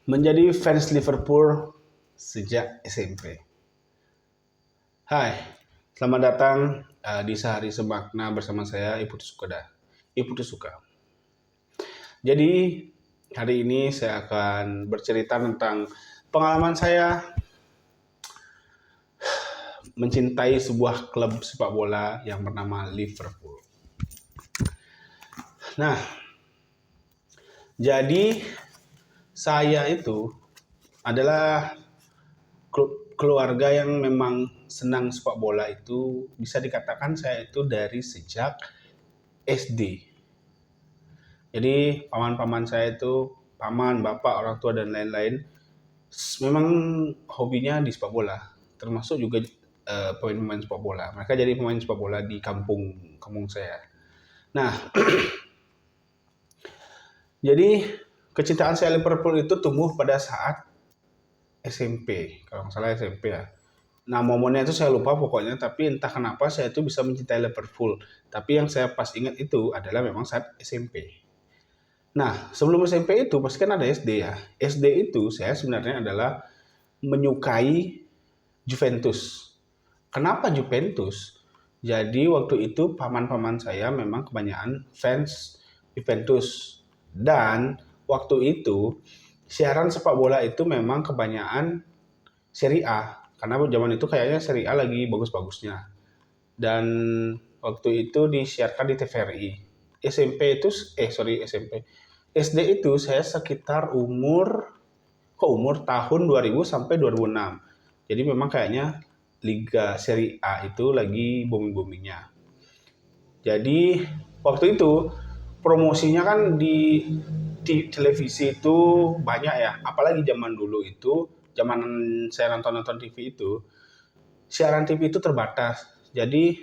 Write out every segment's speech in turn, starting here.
Menjadi fans Liverpool sejak SMP. Hai, selamat datang di Sehari Semakna bersama saya Iputu Sukada. Iputu Suka. Jadi hari ini saya akan bercerita tentang pengalaman saya mencintai sebuah klub sepak bola yang bernama Liverpool. Nah, jadi saya itu adalah keluarga yang memang senang sepak bola. Itu bisa dikatakan saya itu dari sejak SD. Jadi paman-paman saya itu, paman, bapak, orang tua dan lain-lain memang hobinya di sepak bola, termasuk juga pemain-pemain sepak bola. Mereka jadi pemain sepak bola di kampung saya. Nah, jadi kecintaan saya Liverpool itu tumbuh pada saat SMP, kalau nggak salah SMP ya. Nah, momennya itu saya lupa pokoknya, tapi entah kenapa saya itu bisa mencintai Liverpool. Tapi yang saya pas ingat itu adalah memang saat SMP. Nah, sebelum SMP itu pasti kan ada SD ya. SD itu saya sebenarnya adalah menyukai Juventus. Kenapa Juventus? Jadi waktu itu paman-paman saya memang kebanyakan fans Juventus. Dan waktu itu siaran sepak bola itu memang kebanyakan Serie A. Karena zaman itu kayaknya Serie A lagi bagus-bagusnya. Dan waktu itu disiarkan di TVRI. SMP itu, SMP. SD itu saya sekitar umur tahun 2000 sampai 2006. Jadi memang kayaknya Liga Serie A itu lagi booming-boomingnya. Jadi waktu itu promosinya kan di televisi itu banyak ya. Apalagi zaman dulu itu, zaman saya nonton TV itu, siaran TV itu terbatas. Jadi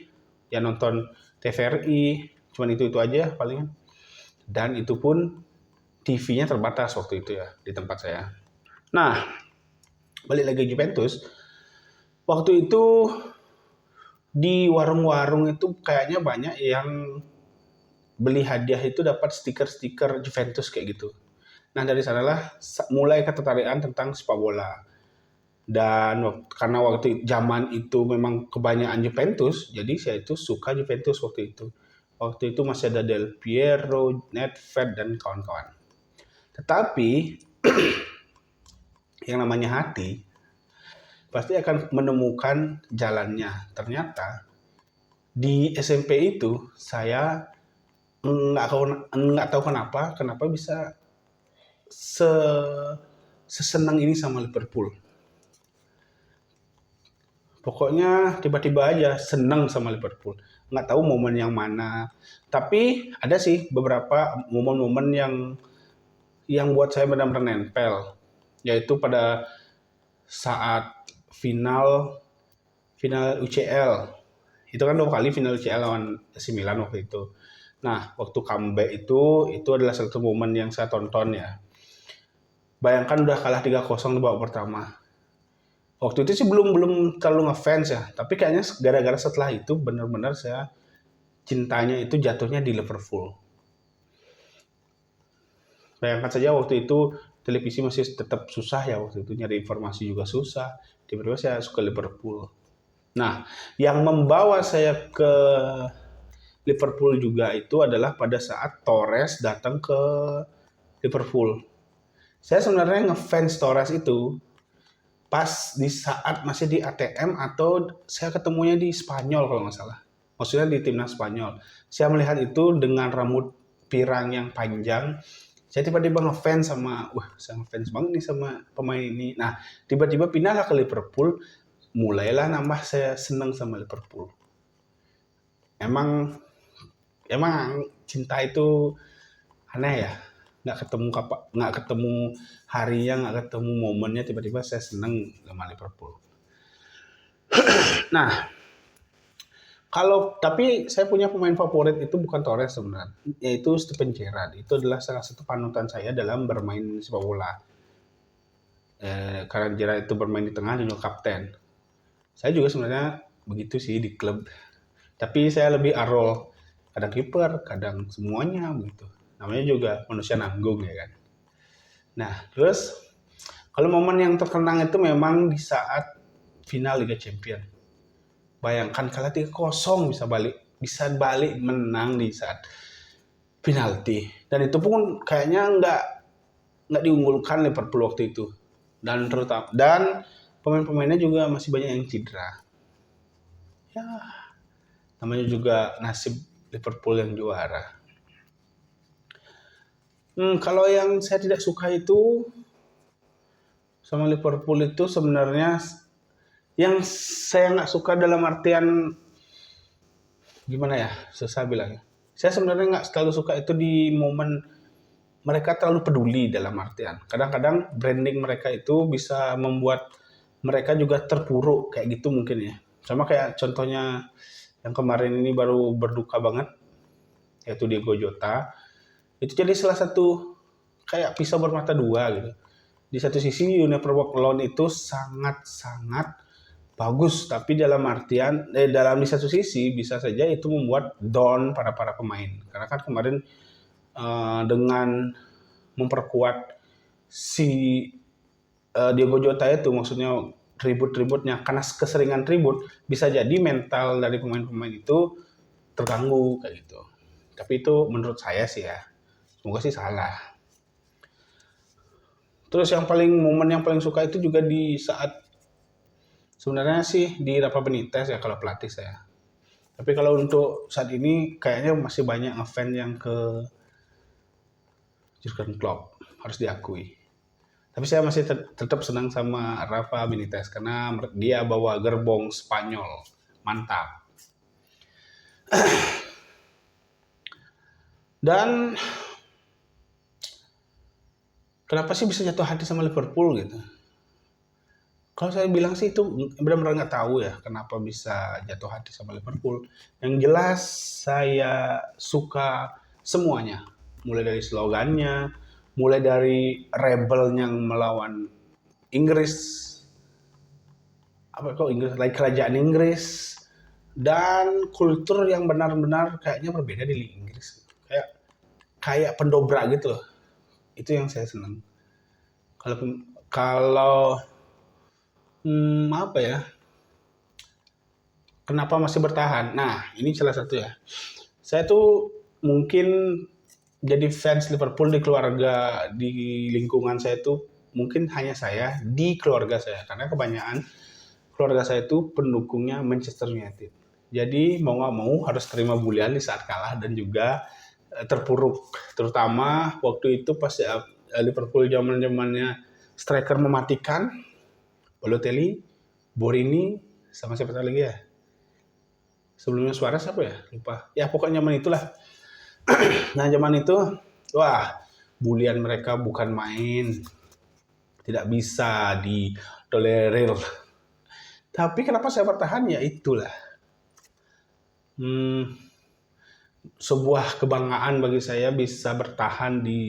ya nonton TVRI, cuman itu aja palingan. Dan itu pun TV-nya terbatas waktu itu ya di tempat saya. Nah, balik lagi Juventus. Waktu itu di warung-warung itu kayaknya banyak yang beli hadiah itu dapat stiker-stiker Juventus kayak gitu. Nah, dari sanalah mulai ketertarikan tentang sepak bola. Dan karena waktu zaman itu memang kebanyakan Juventus, jadi saya itu suka Juventus waktu itu. Waktu itu masih ada Del Piero, Nedved, dan kawan-kawan. Tetapi yang namanya hati pasti akan menemukan jalannya. Ternyata di SMP itu saya nggak tahu kenapa bisa sesenang ini sama Liverpool. Pokoknya tiba-tiba aja senang sama Liverpool. Nggak tahu momen yang mana. Tapi ada sih beberapa momen-momen yang buat saya benar-benar nempel. Yaitu pada saat final UCL. Itu kan 2 kali final UCL lawan AC Milan waktu itu. Nah, waktu comeback itu adalah satu momen yang saya tonton ya. Bayangkan udah kalah 3-0 di babak pertama. Waktu itu sih belum terlalu ngefans ya, tapi kayaknya gara-gara setelah itu benar-benar saya cintanya itu jatuhnya di Liverpool. Bayangkan saja waktu itu televisi masih tetap susah ya, waktu itu nyari informasi juga susah. Tiba-tiba saya suka Liverpool. Nah, yang membawa saya ke Liverpool juga itu adalah pada saat Torres datang ke Liverpool. Saya sebenarnya ngefans Torres itu pas di saat masih di ATM atau saya ketemunya di Spanyol kalau nggak salah. Maksudnya di timnas Spanyol. Saya melihat itu dengan rambut pirang yang panjang. Saya tiba-tiba ngefans saya ngefans banget nih sama pemain ini. Nah, tiba-tiba pindahlah ke Liverpool, mulailah nambah saya senang sama Liverpool. Emang cinta itu aneh ya, nggak ketemu harinya, nggak ketemu momennya, tiba-tiba saya seneng sama Liverpool. Nah, tapi saya punya pemain favorit itu bukan Torres sebenarnya, yaitu Steven Gerrard. Itu adalah salah satu panutan saya dalam bermain sepak bola. Karena Gerrard itu bermain di tengah dan juga kapten. Saya juga sebenarnya begitu sih di klub, tapi saya lebih arol, kadang kiper, kadang semuanya begitu. Namanya juga manusia nanggung ya kan. Nah, terus Kalau momen yang terkenang itu memang di saat final Liga Champions. Bayangkan kalah 3-0 bisa balik menang di saat penalti. Dan itu pun kayaknya nggak diunggulkan Liverpool waktu itu. Dan pemain-pemainnya juga masih banyak yang cedera. Ya, namanya juga nasib Liverpool yang juara. Kalau yang saya tidak suka itu sama Liverpool itu sebenarnya yang saya nggak suka dalam artian gimana ya, susah bilangnya. Saya sebenarnya nggak terlalu suka itu di momen mereka terlalu peduli dalam artian. Kadang-kadang branding mereka itu bisa membuat mereka juga terpuruk kayak gitu mungkin ya. Sama kayak contohnya yang kemarin ini baru berduka banget, yaitu Diego Jota. Itu jadi salah satu kayak pisau bermata dua gitu. Di satu sisi Universal Loan itu sangat-sangat bagus, tapi dalam artian di satu sisi bisa saja itu membuat down para pemain. Karena kan kemarin dengan memperkuat si Diego Jota itu, maksudnya ribut-ributnya, karena keseringan ribut bisa jadi mental dari pemain-pemain itu terganggu kayak gitu. Tapi itu menurut saya sih ya, semoga sih salah. Terus momen yang paling suka itu juga di saat sebenarnya sih di Rafa Benitez ya kalau pelatih saya. Tapi kalau untuk saat ini kayaknya masih banyak ngefans yang ke Jurgen Klopp, harus diakui. Tapi saya masih tetap senang sama Rafa Benitez karena dia bawa gerbong Spanyol. Mantap. Dan kenapa sih bisa jatuh hati sama Liverpool gitu? Kalau saya bilang sih itu benar-benar nggak tahu ya kenapa bisa jatuh hati sama Liverpool. Yang jelas saya suka semuanya. Mulai dari slogannya, mulai dari rebel yang melawan Inggris, like kerajaan Inggris, dan kultur yang benar-benar kayaknya berbeda di Liga Inggris. Kayak pendobrak gitu loh. Itu yang saya senang. Kalau apa ya? Kenapa masih bertahan? Nah, ini salah satu ya. Saya tuh mungkin jadi fans Liverpool di lingkungan saya tuh mungkin hanya saya di keluarga saya, karena kebanyakan keluarga saya itu pendukungnya Manchester United. Jadi mau nggak mau harus terima bulian di saat kalah dan juga terpuruk. Terutama waktu itu pas Liverpool zamannya striker mematikan, Balotelli, Borini, sama siapa lagi ya? Sebelumnya Suarez apa ya? Lupa. Ya pokoknya zaman itulah. Nah zaman itu, wah, bulian mereka bukan main. Tidak bisa ditolerir. Tapi kenapa saya bertahan? Ya itulah. Sebuah kebanggaan bagi saya bisa bertahan di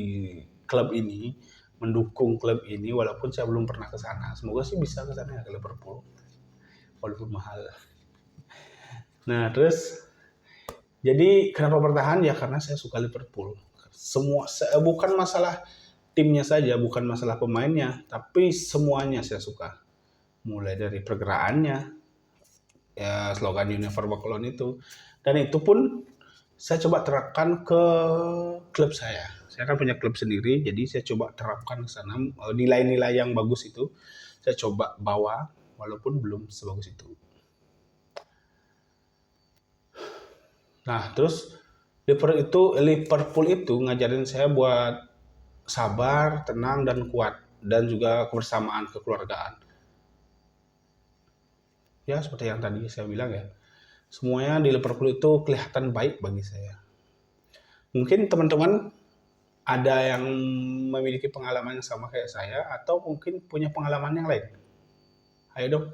klub ini, mendukung klub ini walaupun saya belum pernah ke sana. Semoga sih bisa ke sana ya, ke Liverpool. Walaupun mahal. Nah, terus jadi kenapa bertahan? Ya karena saya suka Liverpool. Bukan masalah timnya saja, bukan masalah pemainnya, tapi semuanya saya suka. Mulai dari pergerakannya, ya slogan Universal Loan itu. Dan itu pun saya coba terapkan ke klub saya. Saya kan punya klub sendiri, jadi saya coba terapkan ke sana. Nilai-nilai yang bagus itu saya coba bawa, walaupun belum sebagus itu. Nah, terus Liverpool itu ngajarin saya buat sabar, tenang, dan kuat. Dan juga kebersamaan, kekeluargaan. Ya, seperti yang tadi saya bilang ya. Semuanya di Liverpool itu kelihatan baik bagi saya. Mungkin teman-teman ada yang memiliki pengalaman yang sama kayak saya, atau mungkin punya pengalaman yang lain. Ayo dong,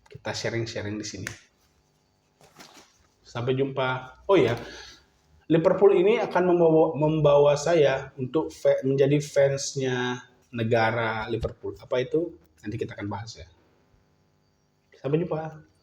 kita sharing-sharing di sini. Sampai jumpa. Oh ya, Liverpool ini akan membawa saya untuk menjadi fansnya negara Liverpool. Apa itu? Nanti kita akan bahas ya. Sampai jumpa.